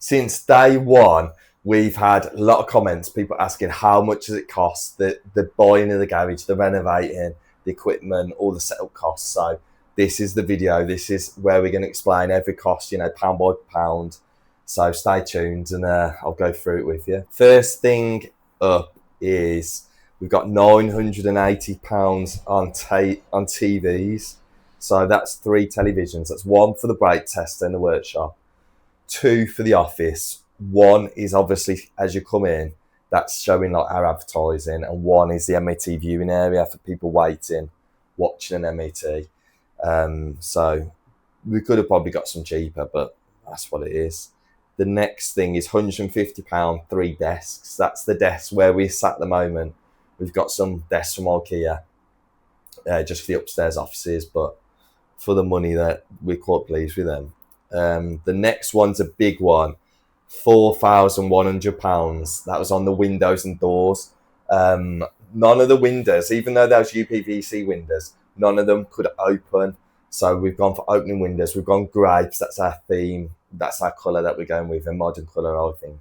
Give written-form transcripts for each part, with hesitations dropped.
since day one, we've had a lot of comments, people asking how much does it cost, the buying of the garage, the renovating, the equipment, all the setup costs. So this is the video. This is where we're going to explain every cost, you know, pound by pound. So stay tuned and I'll go through it with you. First thing up is we've got £980 on TVs. So that's 3 televisions. That's 1 for the brake tester in the workshop, 2 for the office. 1 is obviously as you come in, that's showing like our advertising, and 1 is the MET viewing area for people waiting, watching an MET. So we could have probably got some cheaper, but that's what it is. The next thing is £150, 3 desks. That's the desk where we sat at the moment. We've got some desks from IKEA, just for the upstairs offices, but for the money, that we're quite pleased with them. The next one's a big one, £4,100. That was on the windows and doors. None of the windows, even though those UPVC windows, none of them could open. So we've gone for opening windows. We've gone grey because that's our theme. That's our colour that we're going with, a modern colour, I think.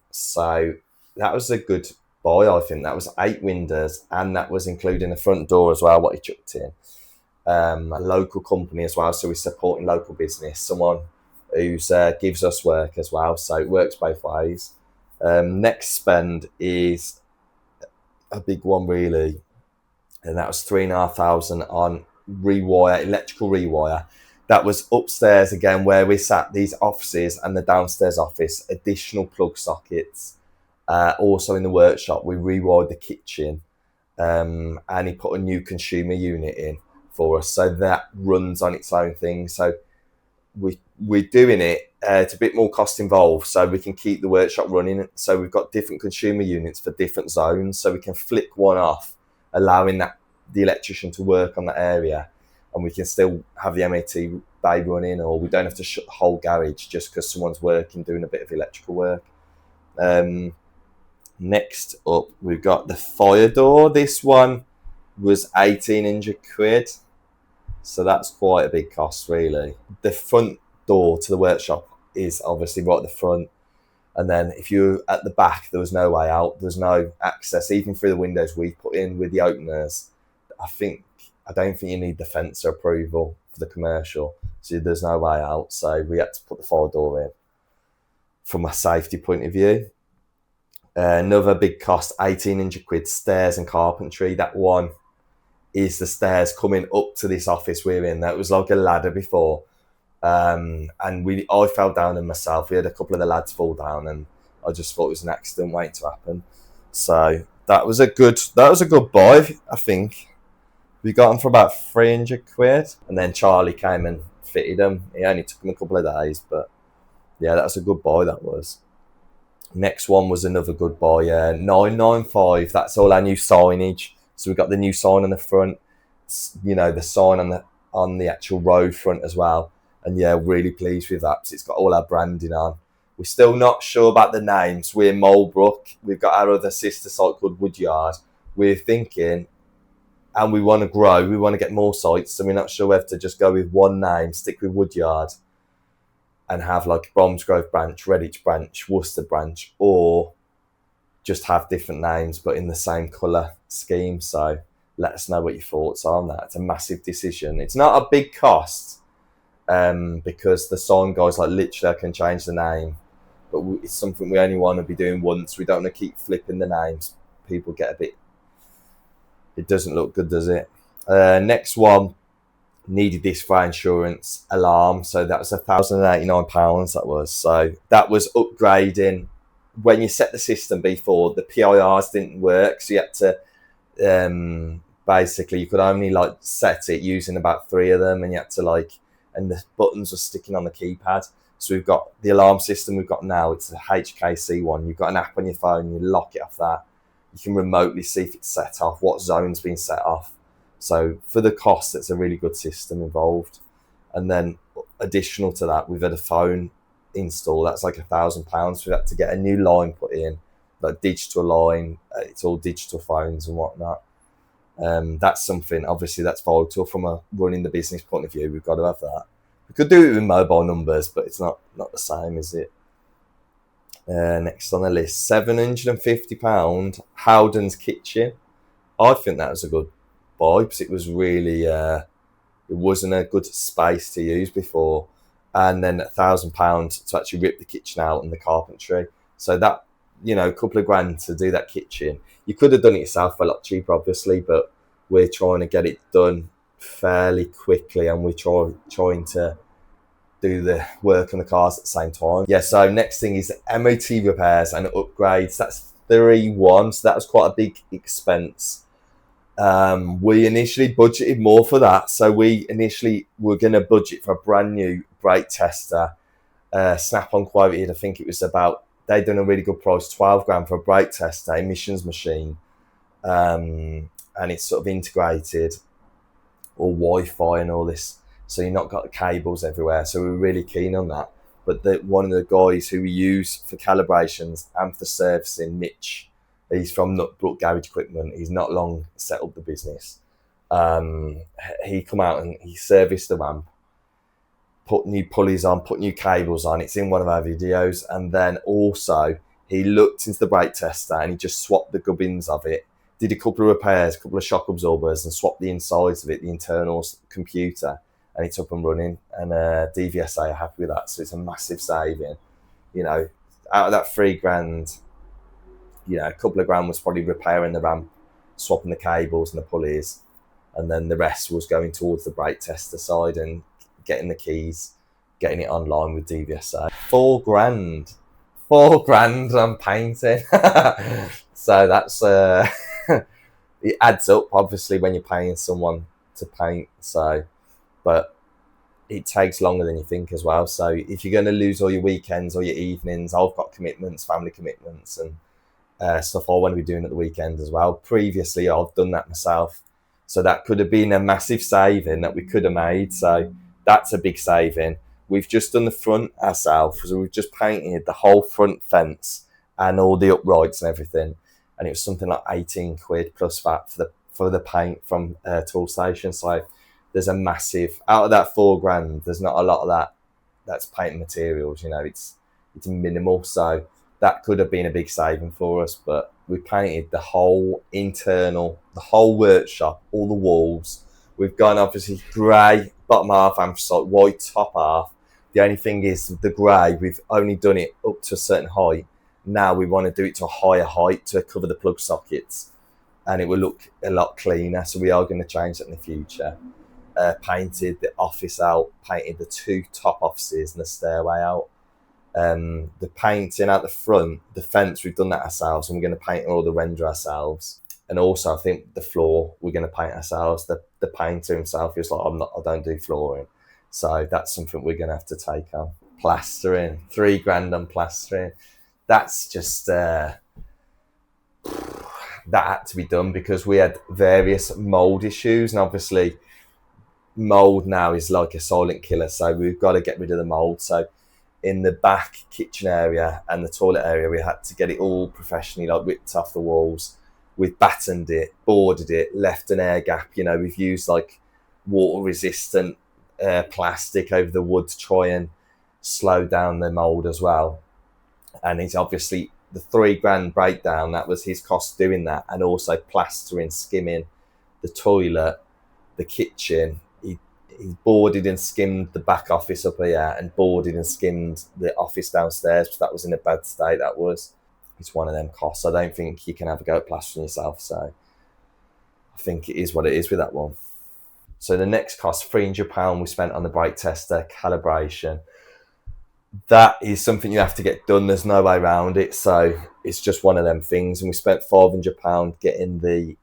So that was a good buy, I think. That was 8 windows, and that was including the front door as well, what he chucked in. A local company as well, so we're supporting local business, someone who gives us work as well, so it works both ways. Next spend is a big one really, and that was £3,500 on rewire, electrical rewire. That was upstairs again where we sat, these offices, and the downstairs office, additional plug sockets. Also in the workshop we rewired the kitchen, and he put a new consumer unit in for us, so that runs on its own thing. So we're doing it, it's a bit more cost involved, so we can keep the workshop running. So we've got different consumer units for different zones, so we can flick one off, allowing the electrician to work on that area, and we can still have the MET bay running, or we don't have to shut the whole garage just because someone's working, doing a bit of electrical work. Next up, we've got the fire door. This one was £1,800, so that's quite a big cost really. The front door to the workshop is obviously right at the front, and then if you're at the back, there was no way out, there's no access even through the windows we put in with the openers. I don't think you need the fence approval for the commercial, so there's no way out, so we had to put the fire door in from a safety point of view. Another big cost, £1,800, stairs and carpentry. That one is the stairs coming up to this office we're in. That was like a ladder before, and I fell down and myself. We had a couple of the lads fall down, and I just thought it was an accident waiting to happen. So that was a good buy, I think. We got them for about £300, and then Charlie came and fitted them. He only took them a couple of days, but yeah, that was a good buy, that was. Next one was another good buy, £995. That's all our new signage. So we've got the new sign on the front, you know, the sign on the actual road front as well. And yeah, really pleased with that because it's got all our branding on. We're still not sure about the names. We're Marlbrook. We've got our other sister site called Woodyard. We're thinking, and we want to grow, we want to get more sites, so we're not sure whether to just go with one name, stick with Woodyard, and have like Bromsgrove branch, Redditch branch, Worcester branch, or just have different names but in the same colour scheme. So let us know what your thoughts are on that. It's a massive decision. It's not a big cost, because the sign guys, like, literally I can change the name, but it's something we only want to be doing once. We don't want to keep flipping the names. People get a bit, it doesn't look good, does it? Next one, needed this for our insurance alarm, so that was £1,089. That was, so that was upgrading. When you set the system before, the PIRs didn't work, so you had to basically, you could only like set it using about 3 of them, and you had to and the buttons were sticking on the keypad. So we've got the alarm system we've got now, it's a HKC one. You've got an app on your phone, you lock it off that, you can remotely see if it's set off, what zone's been set off. So for the cost, it's a really good system involved. And then additional to that, we've had a phone install. That's like £1,000. We've had to get a new line put in, like digital line. It's all digital phones and whatnot. That's something, obviously, that's vital from a running the business point of view. We've got to have that. We could do it with mobile numbers, but it's not the same, is it? Next on the list, £750, Howden's kitchen. I think that was a good buy because it was really, it wasn't a good space to use before. And then £1,000 to actually rip the kitchen out and the carpentry. So that, a couple of grand to do that kitchen. You could have done it yourself for a lot cheaper, obviously, but we're trying to get it done fairly quickly, and we're trying to do the work on the cars at the same time. Yeah, so next thing is MOT repairs and upgrades. That's 3-1, so that was quite a big expense. We initially budgeted more for that, so we initially were going to budget for a brand new brake tester. Snap-on quoted, I think it was about, they'd done a really good price, 12 grand for a brake tester, emissions machine, and it's sort of integrated, all Wi-Fi and all this, so you've not got the cables everywhere. So we were really keen on that. But one of the guys who we use for calibrations and for servicing, Mitch, he's from 𝗙𝗢𝗟𝗟𝗪𝗓 Garage Equipment. He's not long set up the business. He come out and he serviced the ramp, put new pulleys on, put new cables on. It's in one of our videos. And then also he looked into the brake tester and he just swapped the gubbins of it, did a couple of repairs, a couple of shock absorbers, and swapped the insides of it, the internal computer, and it's up and running. And DVSA are happy with that. So it's a massive saving. Out of that 3 grand, a couple of grand was probably repairing the ramp, swapping the cables and the pulleys, and then the rest was going towards the brake tester side and getting the keys, getting it online with DVSA. 4 grand on painting. So that's it adds up, obviously, when you're paying someone to paint. So, but it takes longer than you think as well. So if you're going to lose all your weekends or your evenings, I've got commitments, family commitments, and stuff I want to be doing at the weekend as well. Previously, I've done that myself. So that could have been a massive saving that we could have made. So that's a big saving. We've just done the front ourselves. So we've just painted the whole front fence and all the uprights and everything. And it was something like 18 quid plus that for the paint from Toolstation. So there's a massive, out of that 4 grand, there's not a lot of that's painting materials. It's minimal. So that could have been a big saving for us, but we painted the whole internal, the whole workshop, all the walls. We've gone obviously grey bottom half, anthracite, white top half. The only thing is the grey, we've only done it up to a certain height. Now we want to do it to a higher height to cover the plug sockets, and it will look a lot cleaner. So we are going to change that in the future. Painted the office out, painted the 2 top offices and the stairway out. The painting out the front, the fence, we've done that ourselves, and we're going to paint all the render ourselves. And also I think the floor we're going to paint ourselves. The painter himself, he was like, I don't do flooring. So that's something we're going to have to take on. Plastering, 3 grand on plastering. That's just that had to be done because we had various mold issues, and obviously mold now is like a silent killer. So we've got to get rid of the mold. So in the back kitchen area and the toilet area, we had to get it all professionally, like whipped off the walls. We've battened it, boarded it, left an air gap. We've used like water resistant plastic over the wood to try and slow down the mold as well. And it's obviously the 3 grand breakdown, that was his cost doing that, and also plastering, skimming the toilet, the kitchen. He boarded and skimmed the back office up here and boarded and skimmed the office downstairs, because that was in a bad state. It's one of them costs. I don't think you can have a go at plastering yourself, so I think it is what it is with that one. So the next cost, £300 we spent on the brake tester calibration. That is something you have to get done. There's no way around it. So it's just one of them things. And we spent £500 getting the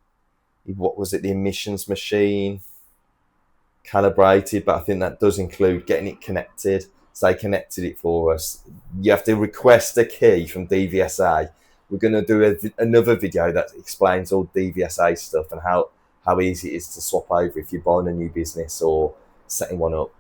emissions machine calibrated. But I think that does include getting it connected. So they connected it for us. You have to request a key from DVSA. We're going to do another video that explains all DVSA stuff and how easy it is to swap over if you're buying a new business or setting one up.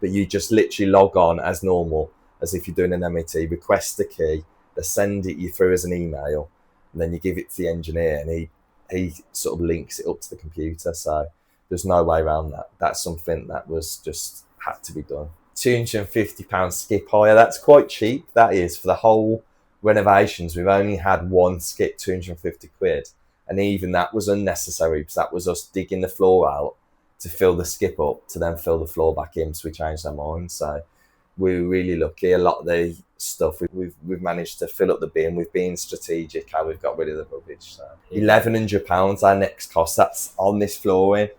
But you just literally log on as normal, as if you're doing an MOT, request the key, they send it you through as an email, and then you give it to the engineer, and he sort of links it up to the computer. So there's no way around that. That's something that was just had to be done. £250 skip hire. That's quite cheap. That is for the whole renovations. We've only had one skip, 250 quid, and even that was unnecessary because that was us digging the floor out to fill the skip up to then fill the floor back in. So we changed our minds. So we were really lucky. A lot of the stuff we've managed to fill up the bin. We've been strategic how we've got rid of the rubbish. So £1,100 our next cost. That's on this flooring.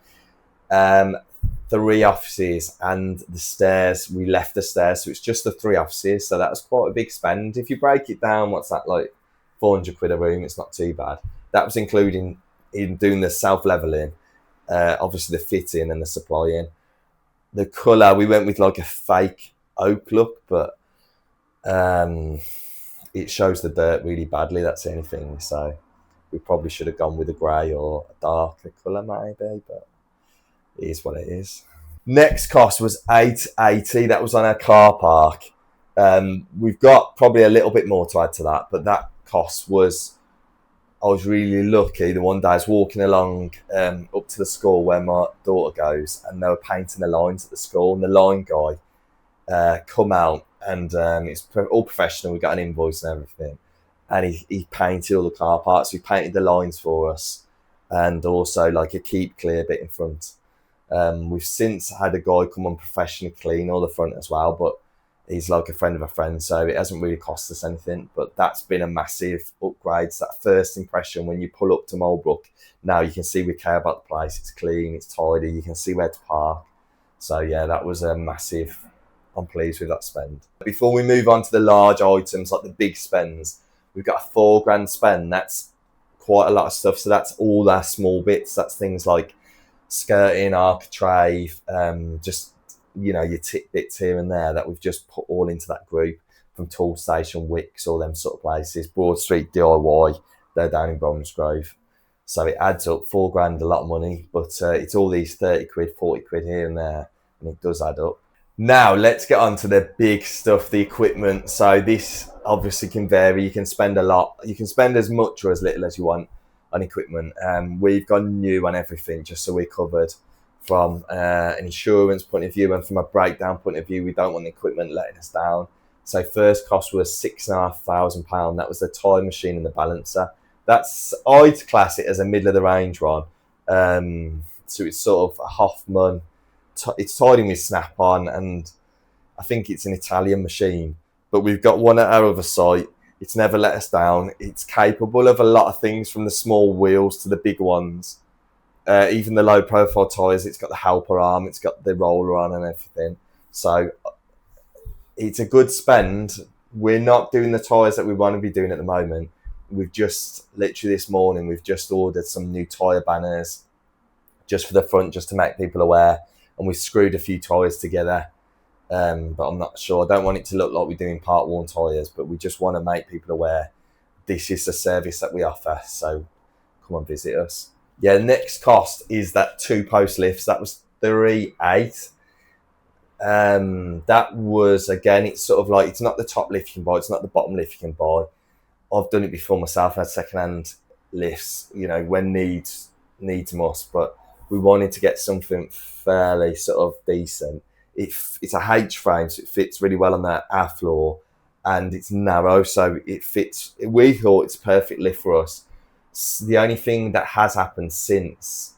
3 offices and the stairs. We left the stairs, so it's just the 3 offices. So that was quite a big spend. If you break it down, what's that, like 400 quid a room? It's not too bad. That was including in doing the self-leveling, obviously the fitting and the supplying. The colour, we went with like a fake oak look, but it shows the dirt really badly. That's the only thing. So we probably should have gone with a grey or a darker colour maybe, but it is what it is. Next cost was £880. That was on our car park. We've got probably a little bit more to add to that, but that cost was, I was really lucky. The one day I was walking along up to the school where my daughter goes, and they were painting the lines at the school, and the line guy come out, and it's all professional. We got an invoice and everything, and he painted all the car parks. He painted the lines for us, and also like a keep clear bit in front. We've since had a guy come on professionally clean all the front as well, but he's like a friend of a friend, so it hasn't really cost us anything. But that's been a massive upgrade. So that first impression when you pull up to Marlbrook, now you can see we care about the place. It's clean, it's tidy, you can see where to park. So yeah, that was a massive, I'm pleased with that spend. Before we move on to the large items, like the big spends, we've got a £4,000 spend. That's quite a lot of stuff. So that's all our small bits. That's things like skirting, architrave, just, you know, your tidbits here and there that we've just put all into that group, from Tool Station, Wicks, all them sort of places. Broad Street DIY, they're down in Bromsgrove. So it adds up. £4,000, a lot of money, but it's all these 30 quid, 40 quid here and there, and it does add up. Now let's get on to the big stuff, the equipment. So this obviously can vary. You can spend a lot. You can spend as much or as little as you want on equipment. We've gone new on everything just so we're covered from an insurance point of view, and from a breakdown point of view, we don't want the equipment letting us down. So first cost was £6,500. That was the tyre machine and the balancer. That's, I'd class it as a middle of the range one. So it's sort of a Hoffman. It's tied in with snap-on, and I think it's an Italian machine. But we've got one at our other site. It's never let us down. It's capable of a lot of things, from the small wheels to the big ones. Even the low profile tyres, it's got the helper arm, it's got the roller on and everything. So it's a good spend. We're not doing the tyres that we want to be doing at the moment. We've just, literally this morning, we've just ordered some new tyre banners just for the front, just to make people aware. And we've screwed a few tyres together. But I'm not sure. I don't want it to look like we're doing part worn tyres, but we just want to make people aware this is the service that we offer. So come and visit us. Yeah, next cost is that 2-post lifts. That was £3,800. That was, again, it's sort of like, it's not the top lift you can buy, it's not the bottom lift you can buy. I've done it before myself. I had second-hand lifts, you know, when needs must, but we wanted to get something fairly sort of decent. It's a H frame, so it fits really well on our floor, and it's narrow, so it fits. We thought it's a perfect lift for us. The only thing that has happened since,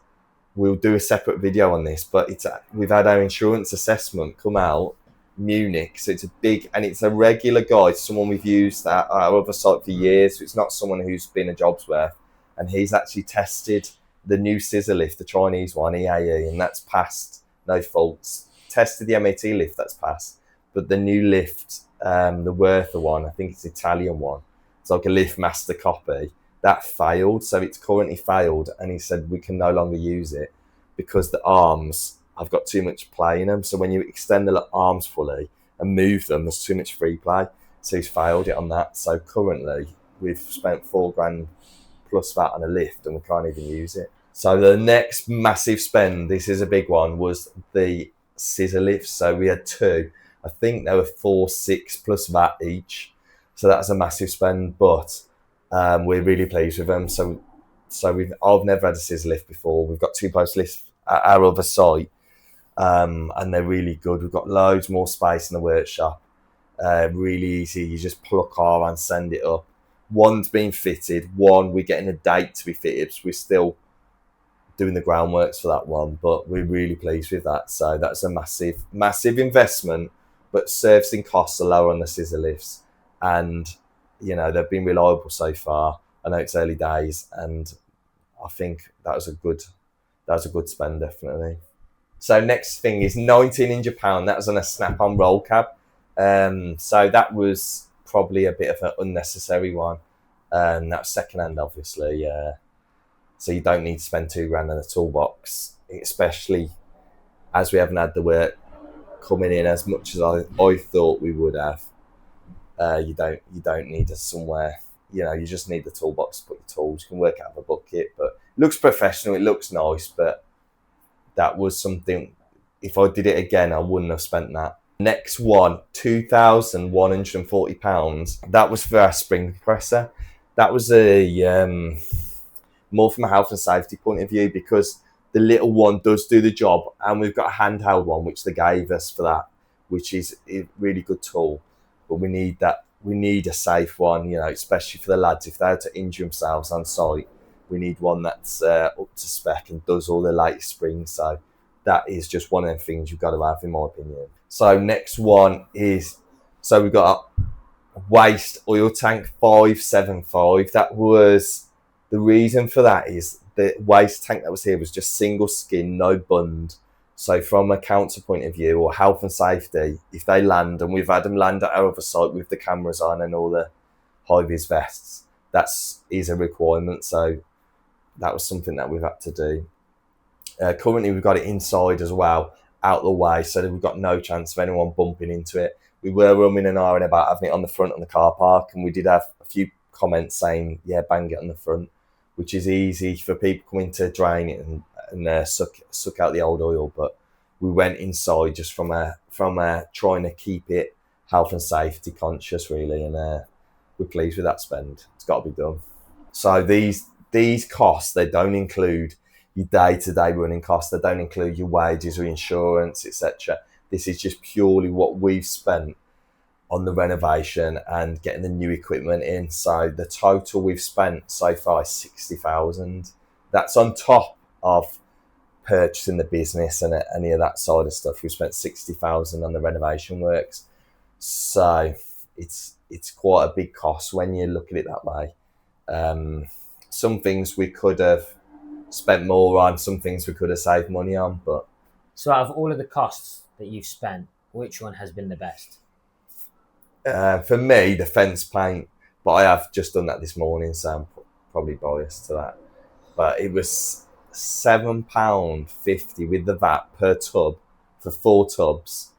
we'll do a separate video on this, but we've had our insurance assessment come out, Munich, so it's a big, and it's a regular guy, someone we've used at our other site for years, so it's not someone who's been a job's worth, and he's actually tested the new scissor lift, the Chinese one, EAE, and that's passed, no faults. Tested the MET lift, that's passed, but the new lift, the 𝗙𝗢𝗟𝗟𝗢𝗪 one, I think it's an Italian one, it's like a lift master copy, that failed. So it's currently failed, and he said we can no longer use it because the arms have got too much play in them. So when you extend the arms fully and move them, there's too much free play. So he's failed it on that. So currently we've spent £4,000 plus that on a lift, and we can't even use it. So the next massive spend, this is a big one, was the scissor lifts. So we had 2. I think they were 4,600 plus VAT each. So that's a massive spend, but we're really pleased with them. So I've never had a scissor lift before. We've got 2-post lifts at our other site. and they're really good. We've got loads more space in the workshop. Really easy. You just pull a car and send it up. One's been fitted. One, we're getting a date to be fitted. So we're still doing the groundworks for that one, but we're really pleased with that. So that's a massive investment, but servicing costs are lower on the scissor lifts, and they've been reliable so far. I know it's early days, and I think that was a good spend, definitely. So next thing is 𝗙𝗢𝗟𝗟𝗪. That was on a snap-on roll cab. So that was probably a bit of an unnecessary one. That's second-hand, obviously. So you don't need to spend £2,000 on a toolbox, especially as we haven't had the work coming in as much as I thought we would have. You don't need it somewhere. You just need the toolbox to put your tools. You can work out of a bucket, but it looks professional. It looks nice, but that was something. If I did it again, I wouldn't have spent that. Next one, £2,140. That was for our spring compressor. That was more from a health and safety point of view, because the little one does do the job, and we've got a handheld one which they gave us for that, which is a really good tool. But we need that. We need a safe one, especially for the lads if they had to injure themselves on site. We need one that's up to spec and does all the latest springs. So that is just one of the things you've got to have, in my opinion. So next one is, so we've got a waste oil tank 575. That was, the reason for that is the waste tank that was here was just single skin, no bund. So from a council point of view, or health and safety, if they land, and we've had them land at our other site with the cameras on and all the high-vis vests, that is a requirement. So that was something that we've had to do. Currently, we've got it inside as well, out the way, so that we've got no chance of anyone bumping into it. We were rumming and ahhing about having it on the front of the car park, and we did have a few comments saying, yeah, bang it on the front, which is easy for people coming to drain it and suck out the old oil. But we went inside just from trying to keep it health and safety conscious, really, and we're pleased with that spend. It's got to be done. So these costs, they don't include your day-to-day running costs. They don't include your wages or insurance, etc. This is just purely what we've spent on the renovation and getting the new equipment in. So the total we've spent so far is 60,000. That's on top of purchasing the business and any of that side of stuff. We've spent 60,000 on the renovation works. So it's quite a big cost when you look at it that way. Some things we could have spent more on, some things we could have saved money on. But so out of all of the costs that you've spent, which one has been the best? For me, the fence paint, but I have just done that this morning, so I'm probably biased to that. But it was £7.50 with the VAT per tub for 4 tubs.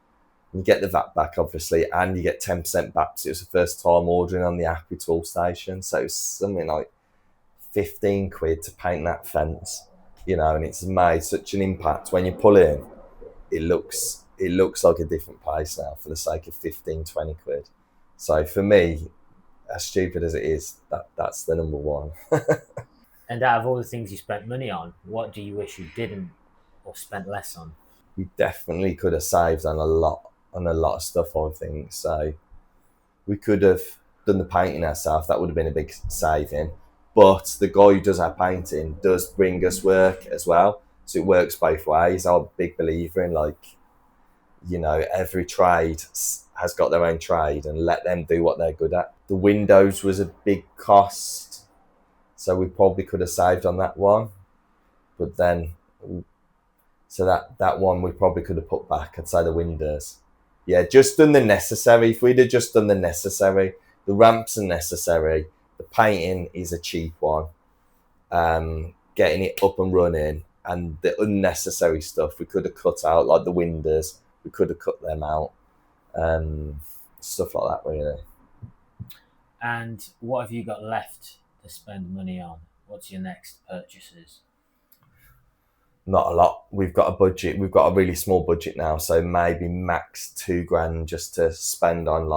You get the VAT back, obviously, and you get 10% back. So it was the first time ordering on the Appy tool station, so it was something like 15 quid to paint that fence, and it's made such an impact. When you pull in, it looks like a different place now for the sake of 15, 20 quid. So for me, as stupid as it is, that's the number one. And out of all the things you spent money on, what do you wish you didn't or spent less on? We definitely could have saved on a lot of stuff, I think. So we could have done the painting ourselves. That would have been a big saving. But the guy who does our painting does bring us work as well. So it works both ways. I'm a big believer in, every trade has got their own trade, and let them do what they're good at. The windows was a big cost, so we probably could have saved on that one. But then, so that one we probably could have put back. I'd say the windows. Yeah, just done the necessary. If we'd have just done the necessary, the ramps are necessary. The painting is a cheap one. Getting it up and running, and the unnecessary stuff we could have cut out, like the windows. We could have cut them out. Stuff like that, really. And what have you got left to spend money on? What's your next purchases? Not a lot. We've got a budget. We've got a really small budget now, so maybe max £2,000 just to spend on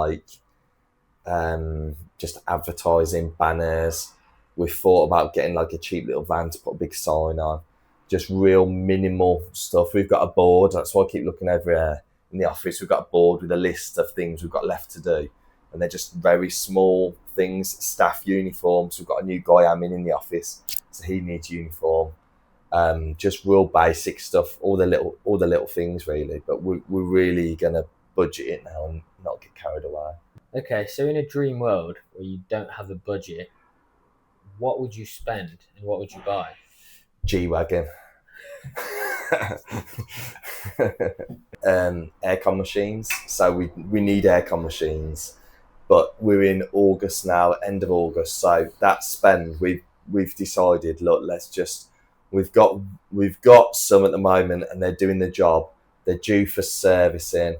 just advertising, banners. We've thought about getting a cheap little van to put a big sign on. just real minimal stuff. We've got a board, that's why I keep looking everywhere in the office. We've got a board with a list of things we've got left to do, and they're just very small things. Staff uniforms, we've got a new guy in the office, so he needs uniform. Just real basic stuff, all the little things really, but we're really gonna budget it now and not get carried away. Okay, so in a dream world where you don't have a budget, what would you spend and what would you buy? G-Wagon. Aircon machines. So we need aircon machines, but we're in August now, end of August. So that spend we've decided, look, we've got some at the moment and they're doing the job. They're due for servicing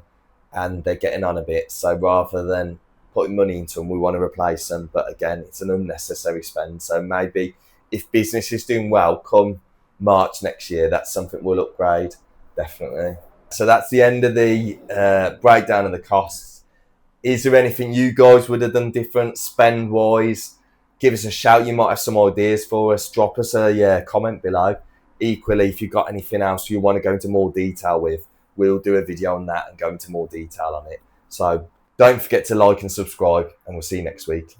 and they're getting on a bit. So rather than putting money into them, we want to replace them. But again, it's an unnecessary spend. So maybe if business is doing well, come March next year, that's something we'll upgrade, definitely. So that's the end of the breakdown of the costs. Is there anything you guys would have done different spend wise? Give us a shout. You might have some ideas for us. Drop us a comment below. Equally, if you've got anything else you want to go into more detail with, we'll do a video on that and go into more detail on it. So don't forget to like and subscribe, and we'll see you next week.